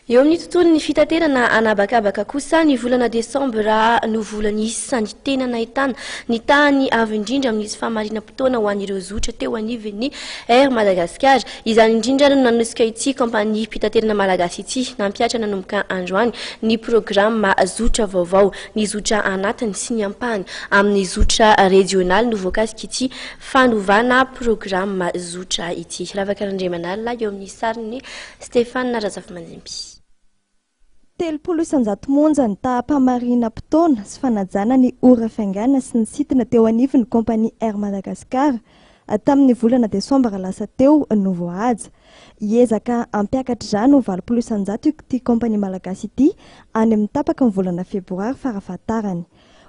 Eo amin'ny tontolon'ny fitaterana anabakabaka kosa ny volana desambra no volana isan'ny tena nahitana ny tany avy indrindra amin'izy famarinam-potoana ho an'ireo zotra teo anivon'ny Air Madagascar. Izany indrindra no nanosika ity kompania mpitaterana malagasy ity nampiatra nanomboka androany ny programa zotra vaovao, ny zotra anatiny sy ny ampahany amin'ny zotra regionaly no voakasika ity fanovana programa zotra ity. Ravakarandremanalina eo amin'ny sariny Stéphane Razafimandimby. 300 monja ny taham-pamarinam-potoana sy fanajana ny ora fiangana sy ny sitina teo anivon'ny kompania Air Madagascar tamin'ny volana desambra lasa teo no voahaja. Iezaka ampiakatra izany ho 700 ity kompania malagasy ity any amin'ny tapaka ny volana febroary farafahatarany.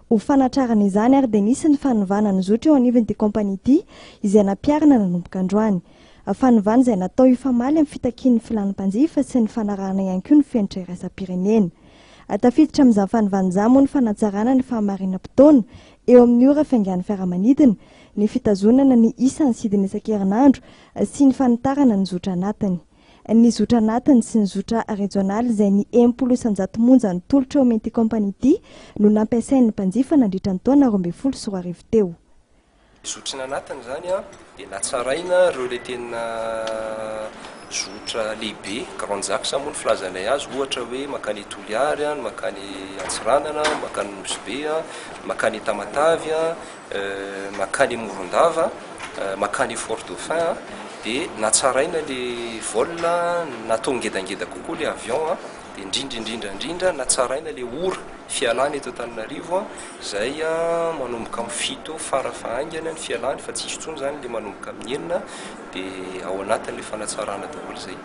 Ho fanatrarana izany ary dia nisy ny fanovana ny zotra eo anivon'ity kompania ity izay nampiarana nanomboka androany. Fanovana izay natao hifamaly amin'ny fitakian'ny filanam-panjifa sy ny fanarahana ihany koa ny fenitra iraisam-pirenena. Tafiditra amin'izany fanovana izany moa ny fanatsarana ny fahamarinam-potoana eo amin'ny ora fiangan'ny fiaramanidina, ny fitazonana ny isan'ny sidina isan-kerinandro sy ny fanitarana ny zotra anatiny. Ny zotra anatiny sy ny zotra regionaly izay ny 100 monja ny tolotra eo amin'ity kompania ity no nampiasain'ny mpanjifa nandritra ny taona 12 sy 13 teo. Zotrina anatiny zany dia natsaraina ireo le tena zotra lehibe grande axe moa ny filazanay azy, ohatra hoe makany Toliary, makany Antsiranana, makany Nosbe, makany Tamatavy, makany Morondava, makany Fort Dauphin. Dia natsaraina le vol natao ngedangeda kokoa le avion dia indrindra natsaraina le ora fialana eto Antananarivo izay manomboka amin'ny fito farafahaingana ny fialany fa tsisy intsony zany le manomboka amin'ny enina dia ao anatin'le fanatsarana daholo zay.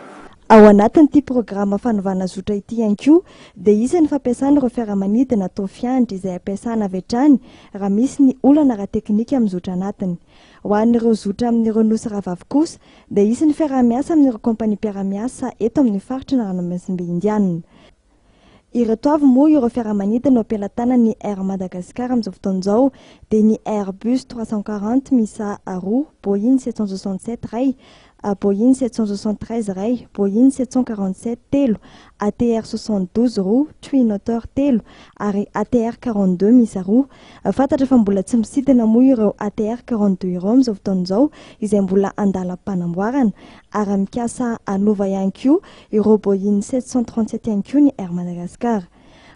Ao anatin'ity programa fanovana zotra ity ihany koa dia isan'ny fampiasana ireo fiaramanidina atao fiandry izay ampiasana avy hatrany raha misy ny olana ara-teknika amin'ny zotra anatiny. Ho an'ireo zotra amin'ireo nosy ravavy kosa dia isan'ny fiaramiasa amin'ireo kompania mpiaramiasa eto amin'ny faritra ny Ranomasimbe Indianina. Ireto avy moa ireo fiaramanidina ao am-pelantanan'ny Air Madagascar amin'izao fotoana izao dia ny Airbus 340 misa roa, Boeing 767 ray, Boeing 773 ray, Boeing 747 telo, ATR 72 roa, Twin Otter telo ary ATR 42 misa roa. Fantatra fa mbola tsy misidina moa ireo ATR 42 ireo amin'izao fotoana izao izay mbola andalam-panamboarana ary mikasa anova ihany koa ireo Boeing 737 ihany koa ny Air Madagascar.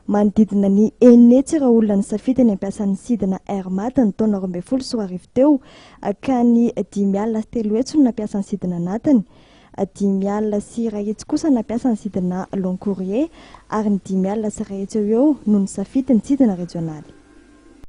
Manodidina ny enetsy ireo olona nisafidiny ampiasan'ny sidina Air Mat ny taona 12 sy 13 teo ka ny 5 alina sy 3 hetsy no nampiasan'ny sidina anatiny, 5 alina sy 1 hetsy kosa nampiasan'ny sidina Long Courrier ary ny 5 alina sy 1 hetsy eo no nisafidiny sidina regionaly.